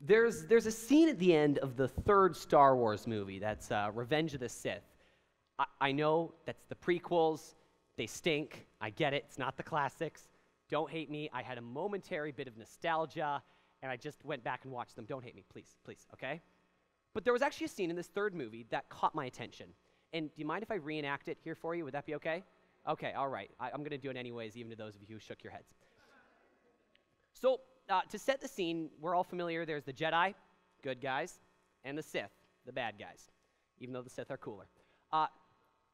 There's a scene at the end of the third Star Wars movie, that's Revenge of the Sith. I know that's the prequels, they stink, I get it, it's not the classics. Don't hate me, I had a momentary bit of nostalgia, and I just went back and watched them. Don't hate me, please, please, okay? But there was actually a scene in this third movie that caught my attention. And do you mind if I reenact it here for you? Would that be okay? Okay, all right. I'm going to do it anyways, even to those of you who shook your heads. So, to set the scene, we're all familiar. There's the Jedi, good guys, and the Sith, the bad guys, even though the Sith are cooler.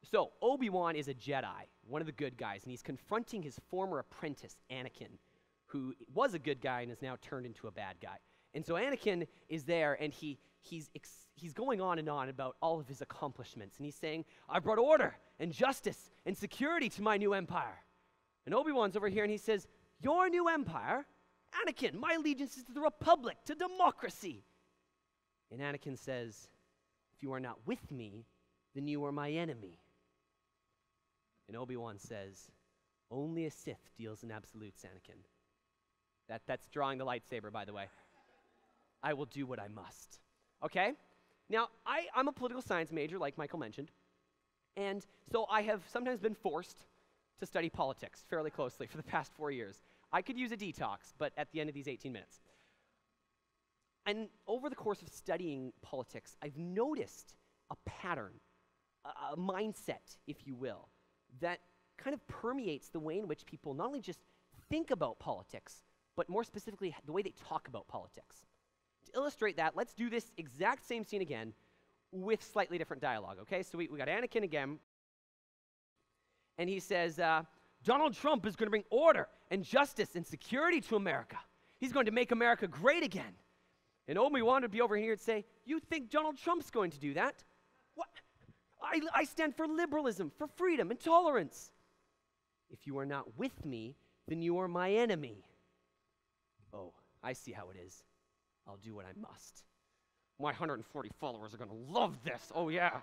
So, Obi-Wan is a Jedi, one of the good guys, and he's confronting his former apprentice, Anakin, who was a good guy and is now turned into a bad guy. And so Anakin is there, and he's going on and on about all of his accomplishments, and he's saying, I brought order and justice and security to my new empire. And Obi-Wan's over here, and he says, your new empire? Anakin, my allegiance is to the Republic, to democracy. And Anakin says, if you are not with me, then you are my enemy. And Obi-Wan says, only a Sith deals in absolutes, Anakin. That's drawing the lightsaber, by the way. I will do what I must. Okay? Now, I'm a political science major, like Michael mentioned. And so I have sometimes been forced to study politics fairly closely for the past 4 years. I could use a detox, but at the end of these 18 minutes. And over the course of studying politics, I've noticed a pattern, a mindset, if you will, that kind of permeates the way in which people not only just think about politics, but more specifically, the way they talk about politics. To illustrate that, let's do this exact same scene again with slightly different dialogue, okay? So we got Anakin again, and he says, Donald Trump is going to bring order and justice and security to America. He's going to make America great again. And Obi-Wan would be over here and say, you think Donald Trump's going to do that? What? I stand for liberalism, for freedom and tolerance. If you are not with me, then you are my enemy. Oh, I see how it is. I'll do what I must. My 140 followers are going to love this. Oh, yeah.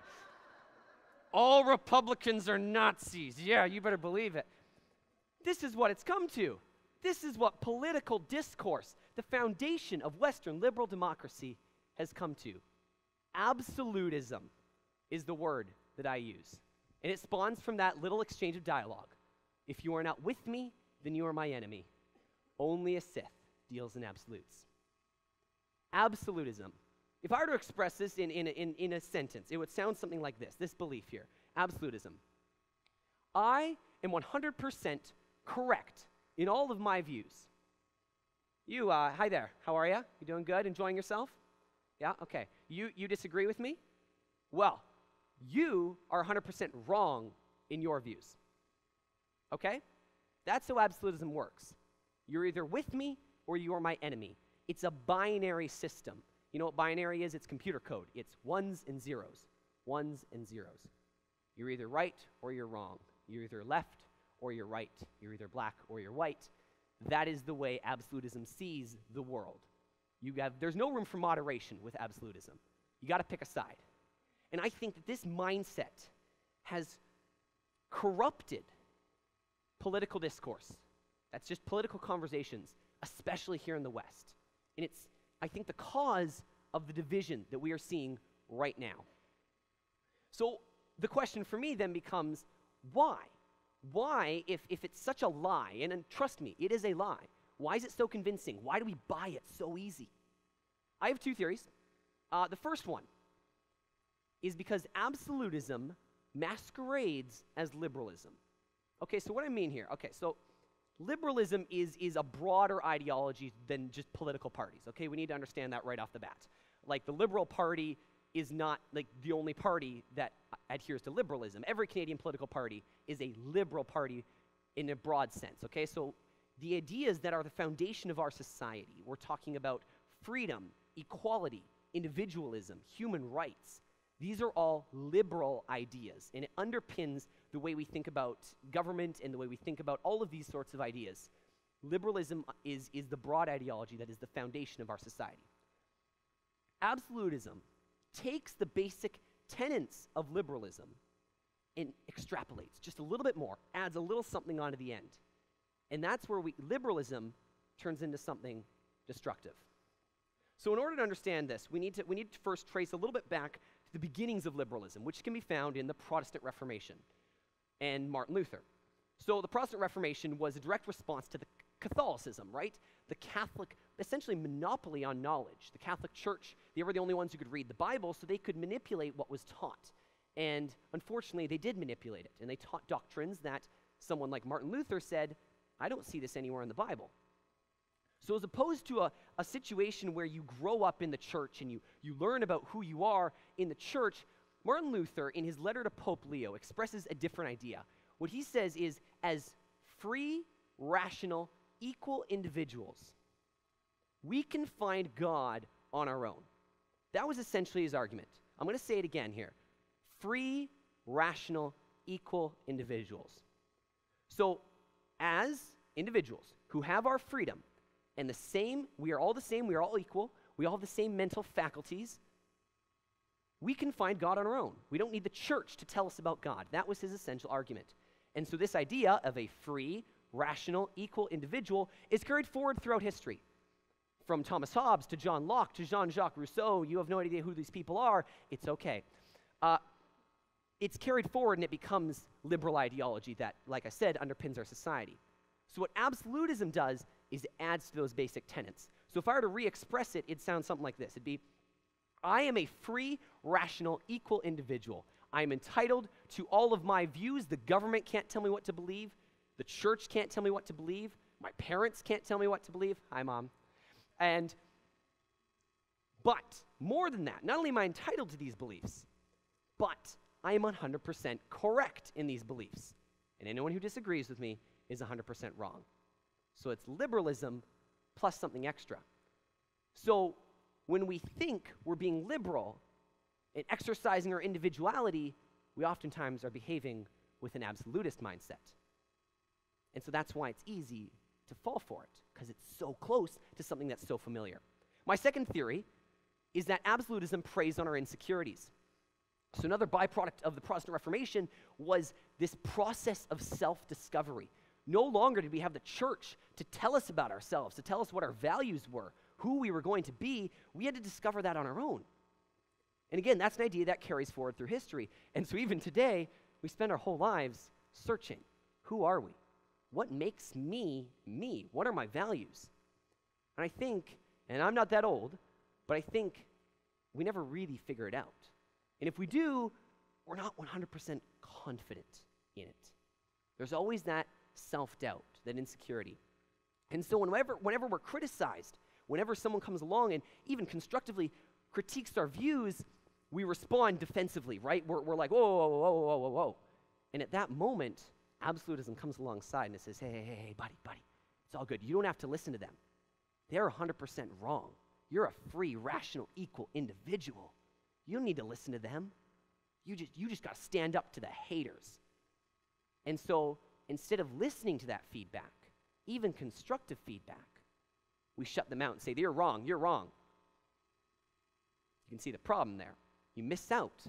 All Republicans are Nazis. Yeah, you better believe it. This is what it's come to. This is what political discourse, the foundation of Western liberal democracy, has come to. Absolutism is the word that I use. And it spawns from that little exchange of dialogue. If you are not with me, then you are my enemy. Only a Sith deals in absolutes. Absolutism. If I were to express this in a sentence, it would sound something like this belief here. Absolutism. I am 100% correct in all of my views. You, hi there, how are you? You doing good, enjoying yourself? Yeah, okay. You disagree with me? Well, you are 100% wrong in your views. Okay? That's how absolutism works. You're either with me or you are my enemy. It's a binary system. You know what binary is? It's computer code. It's ones and zeros. Ones and zeros. You're either right or you're wrong. You're either left or you're right. You're either black or you're white. That is the way absolutism sees the world. There's no room for moderation with absolutism. You got to pick a side. And I think that this mindset has corrupted political discourse. That's just political conversations, especially here in the West. And it's, I think, the cause of the division that we are seeing right now. So the question for me then becomes, why? Why, if it's such a lie, and trust me, it is a lie, why is it so convincing? Why do we buy it so easy? I have two theories. The first one is because absolutism masquerades as liberalism. Okay, so what I mean here, okay, so liberalism is a broader ideology than just political parties, okay? We need to understand that right off the bat. Like, the Liberal Party is not, like, the only party that adheres to liberalism. Every Canadian political party is a liberal party in a broad sense, okay? So the ideas that are the foundation of our society, we're talking about freedom, equality, individualism, human rights. These are all liberal ideas, and it underpins the way we think about government and the way we think about all of these sorts of ideas. Liberalism is the broad ideology that is the foundation of our society. Absolutism takes the basic tenets of liberalism and extrapolates just a little bit more, adds a little something onto the end. And that's where liberalism turns into something destructive. So in order to understand this, we need to first trace a little bit back to the beginnings of liberalism, which can be found in the Protestant Reformation and Martin Luther. So the Protestant Reformation was a direct response to the Catholicism, right? The Catholic, essentially, monopoly on knowledge. The Catholic Church, they were the only ones who could read the Bible, so they could manipulate what was taught. And unfortunately, they did manipulate it, and they taught doctrines that someone like Martin Luther said, I don't see this anywhere in the Bible. So as opposed to a situation where you grow up in the church and you learn about who you are in the church, Martin Luther, in his letter to Pope Leo, expresses a different idea. What he says is, as free, rational, equal individuals, we can find God on our own. That was essentially his argument. I'm going to say it again here. Free, rational, equal individuals. So, as individuals who have our freedom, and the same, we are all the same, we are all equal, we all have the same mental faculties, we can find God on our own. We don't need the church to tell us about God. That was his essential argument. And so this idea of a free, rational, equal individual is carried forward throughout history. From Thomas Hobbes to John Locke to Jean-Jacques Rousseau, you have no idea who these people are, it's okay. It's carried forward and it becomes liberal ideology that, like I said, underpins our society. So what absolutism does is it adds to those basic tenets. So if I were to re-express it, it'd sound something like this. It'd be, I am a free, rational, equal individual. I am entitled to all of my views. The government can't tell me what to believe. The church can't tell me what to believe. My parents can't tell me what to believe. Hi, Mom. But more than that, not only am I entitled to these beliefs, but I am 100% correct in these beliefs. And anyone who disagrees with me is 100% wrong. So it's liberalism plus something extra. So when we think we're being liberal and exercising our individuality, we oftentimes are behaving with an absolutist mindset. And so that's why it's easy to fall for it, because it's so close to something that's so familiar. My second theory is that absolutism preys on our insecurities. So another byproduct of the Protestant Reformation was this process of self-discovery. No longer did we have the church to tell us about ourselves, to tell us what our values were, who we were going to be. We had to discover that on our own. And again, that's an idea that carries forward through history. And so even today, we spend our whole lives searching. Who are we? What makes me, me? What are my values? And I think, and I'm not that old, but I think we never really figure it out. And if we do, we're not 100% confident in it. There's always that self-doubt, that insecurity. And so whenever we're criticized, whenever someone comes along and even constructively critiques our views, we respond defensively, right? We're like, whoa, whoa, whoa, whoa, whoa, whoa. And at that moment, absolutism comes alongside and it says, hey, buddy, it's all good. You don't have to listen to them. They're 100% wrong. You're a free, rational, equal individual. You don't need to listen to them. You just got to stand up to the haters. And so instead of listening to that feedback, even constructive feedback, we shut them out and say, you're wrong. You can see the problem there. You miss out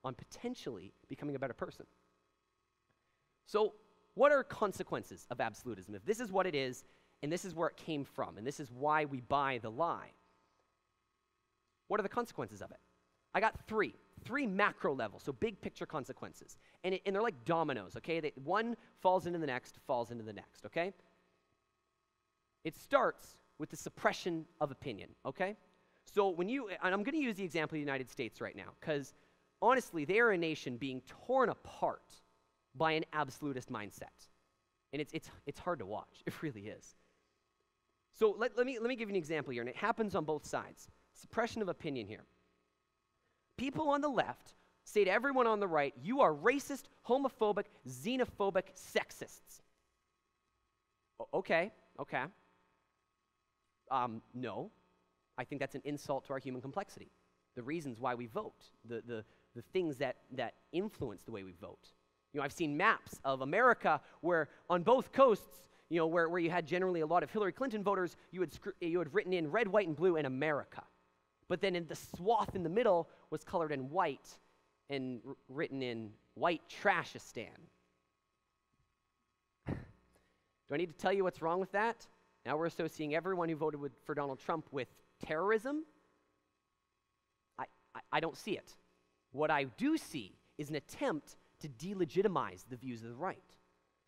on potentially becoming a better person. So what are consequences of absolutism? If this is what it is, and this is where it came from, and this is why we buy the lie, what are the consequences of it? I got three macro levels, so big picture consequences. And they're like dominoes, okay? One falls into the next, falls into the next, okay? It starts with the suppression of opinion, okay? So and I'm going to use the example of the United States right now, because honestly, they are a nation being torn apart by an absolutist mindset. And it's hard to watch. It really is. So let me give you an example here, and it happens on both sides. Suppression of opinion here. People on the left say to everyone on the right, you are racist, homophobic, xenophobic, sexists. Okay. No. I think that's an insult to our human complexity. The reasons why we vote, the things that influence the way we vote. I've seen maps of America where on both coasts, where you had generally a lot of Hillary Clinton voters, you had written in red, white, and blue in America. But then in the swath in the middle was colored in white and written in white Trashistan. Do I need to tell you what's wrong with that? Now we're associating everyone who voted for Donald Trump with terrorism. I don't see it. What I do see is an attempt to delegitimize the views of the right,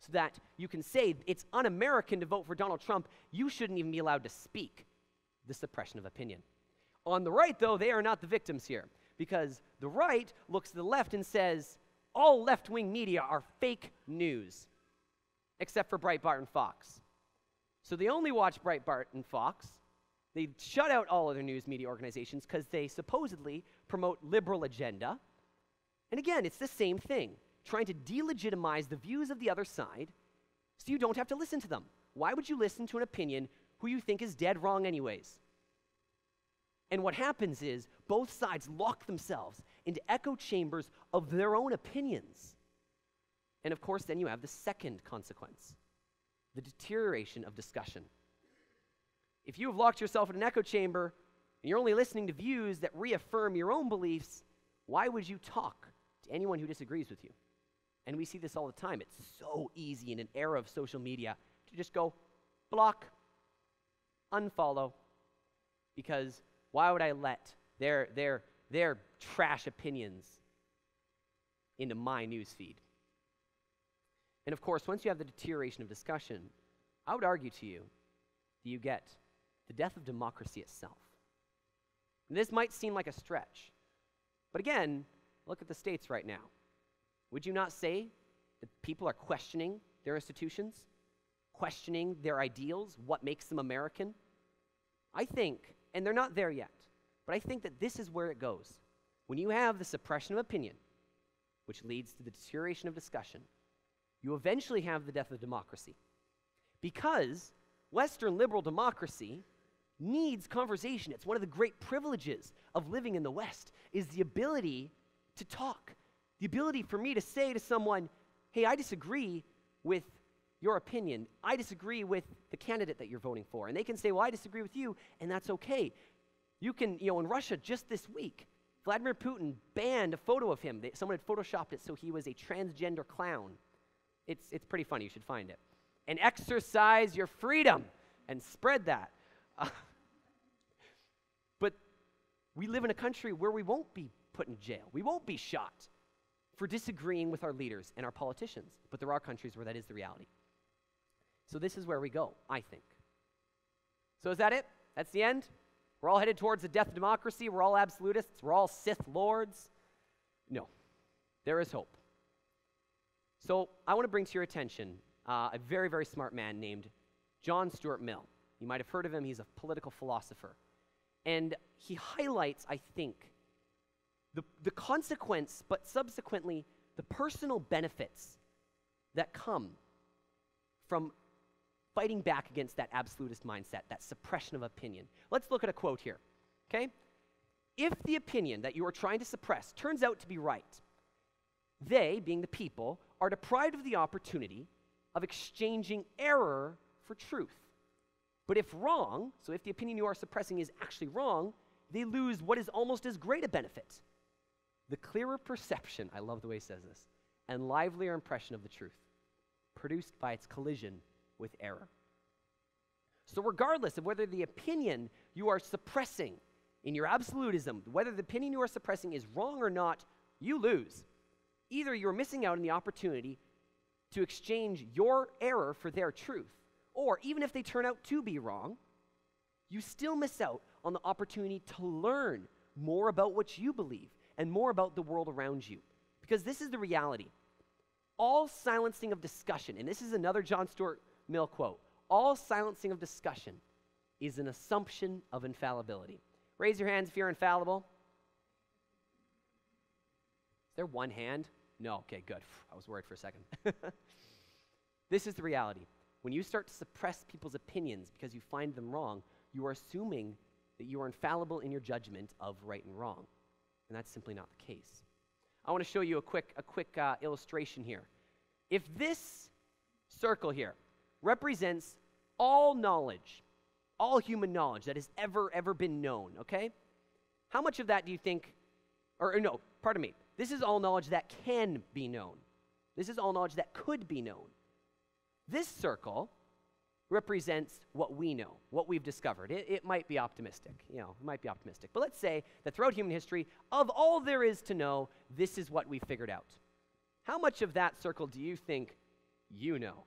so that you can say it's un-American to vote for Donald Trump, you shouldn't even be allowed to speak. The suppression of opinion. On the right, though, they are not the victims here, because the right looks to the left and says, all left-wing media are fake news, except for Breitbart and Fox. So they only watch Breitbart and Fox. They shut out all other news media organizations because they supposedly promote liberal agenda. And again, it's the same thing, trying to delegitimize the views of the other side so you don't have to listen to them. Why would you listen to an opinion who you think is dead wrong anyways? And what happens is both sides lock themselves into echo chambers of their own opinions. And of course, then you have the second consequence, the deterioration of discussion. If you have locked yourself in an echo chamber and you're only listening to views that reaffirm your own beliefs, why would you talk to anyone who disagrees with you? And we see this all the time. It's so easy in an era of social media to just go block, unfollow, because why would I let their trash opinions into my news feed? And of course, once you have the deterioration of discussion, I would argue to you that you get the death of democracy itself. And this might seem like a stretch, but again, look at the states right now. Would you not say that people are questioning their institutions, questioning their ideals, what makes them American? I think, and they're not there yet, but I think that this is where it goes. When you have the suppression of opinion, which leads to the deterioration of discussion, you eventually have the death of democracy. Because Western liberal democracy needs conversation. It's one of the great privileges of living in the West, is the ability to talk. The ability for me to say to someone, hey, I disagree with your opinion. I disagree with the candidate that you're voting for. And they can say, well, I disagree with you, and that's okay. You can, in Russia just this week, Vladimir Putin banned a photo of him. Someone had photoshopped it so he was a transgender clown. It's pretty funny. You should find it. And exercise your freedom and spread that. But we live in a country where we won't be put in jail. We won't be shot for disagreeing with our leaders and our politicians. But there are countries where that is the reality. So this is where we go, I think. So is that it? That's the end? We're all headed towards the death of democracy. We're all absolutists. We're all Sith Lords. No. There is hope. So I want to bring to your attention a very, very smart man named John Stuart Mill. You might have heard of him. He's a political philosopher. And he highlights, I think, the consequence, but subsequently the personal benefits that come from fighting back against that absolutist mindset, that suppression of opinion. Let's look at a quote here, okay? If the opinion that you are trying to suppress turns out to be right, they, being the people, are deprived of the opportunity of exchanging error for truth. But if wrong, so if the opinion you are suppressing is actually wrong, they lose what is almost as great a benefit: the clearer perception, I love the way he says this, and livelier impression of the truth, produced by its collision with error. So regardless of whether the opinion you are suppressing in your absolutism, whether the opinion you are suppressing is wrong or not, you lose. Either you're missing out on the opportunity to exchange your error for their truth, or even if they turn out to be wrong, you still miss out on the opportunity to learn more about what you believe and more about the world around you. Because this is the reality. All silencing of discussion, and this is another John Stuart Mill quote, all silencing of discussion is an assumption of infallibility. Raise your hands if you're infallible. Is there one hand? No, okay, good. I was worried for a second. This is the reality. When you start to suppress people's opinions because you find them wrong, you are assuming that you are infallible in your judgment of right and wrong. And that's simply not the case. I want to show you a quick illustration here. If this circle here represents all knowledge, all human knowledge that has ever been known, okay? How much of that do you think, or no, pardon me, this is all knowledge that can be known. This is all knowledge that could be known. This circle represents what we know, what we've discovered. It might be optimistic, it might be optimistic. But let's say that throughout human history, of all there is to know, this is what we figured out. How much of that circle do you think you know?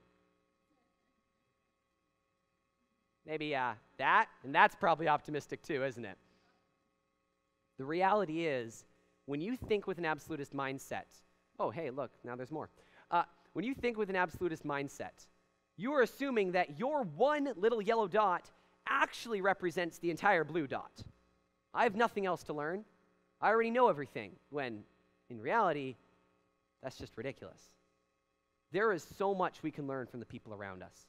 Maybe that, and that's probably optimistic too, isn't it? The reality is, when you think with an absolutist mindset, oh, hey, look, now there's more. When you think with an absolutist mindset, you are assuming that your one little yellow dot actually represents the entire blue dot. I have nothing else to learn. I already know everything, when in reality, that's just ridiculous. There is so much we can learn from the people around us.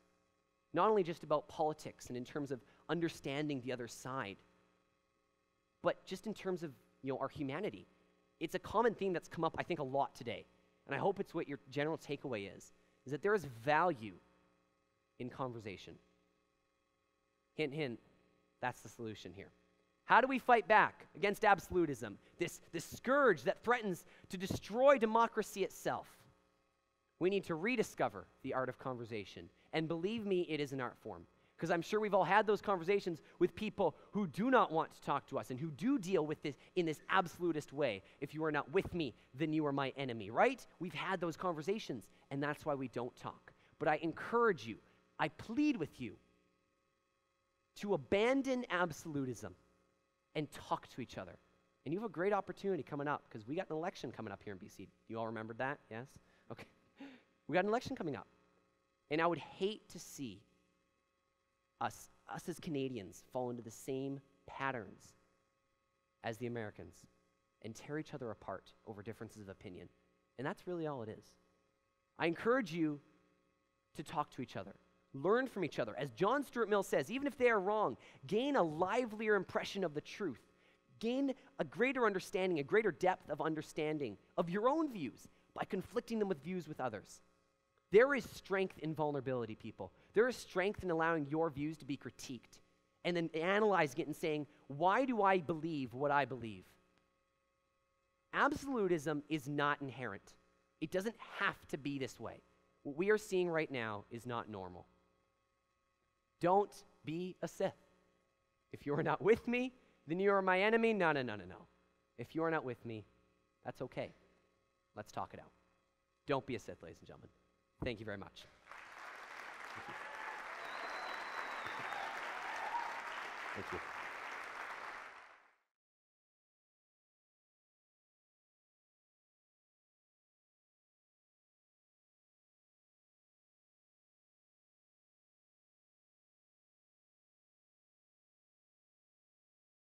Not only just about politics and in terms of understanding the other side, but just in terms of our humanity. It's a common theme that's come up, I think, a lot today. And I hope it's what your general takeaway is that there is value in conversation. Hint, hint, that's the solution here. How do we fight back against absolutism, this scourge that threatens to destroy democracy itself? We need to rediscover the art of conversation. And believe me, it is an art form. Because I'm sure we've all had those conversations with people who do not want to talk to us and who do deal with this in this absolutist way. If you are not with me, then you are my enemy, right? We've had those conversations, and that's why we don't talk. But I encourage you, I plead with you to abandon absolutism and talk to each other. And you have a great opportunity coming up, because we got an election coming up here in BC. You all remembered that? Yes? Okay. We got an election coming up. And I would hate to see us as Canadians fall into the same patterns as the Americans and tear each other apart over differences of opinion. And that's really all it is. I encourage you to talk to each other. Learn from each other. As John Stuart Mill says, even if they are wrong, gain a livelier impression of the truth. Gain a greater understanding, a greater depth of understanding of your own views by conflicting them with views with others. There is strength in vulnerability, people. There is strength in allowing your views to be critiqued and then analyzing it and saying, why do I believe what I believe? Absolutism is not inherent. It doesn't have to be this way. What we are seeing right now is not normal. Don't be a Sith. If you are not with me, then you are my enemy. No. If you are not with me, that's okay. Let's talk it out. Don't be a Sith, ladies and gentlemen. Thank you very much. Thank you.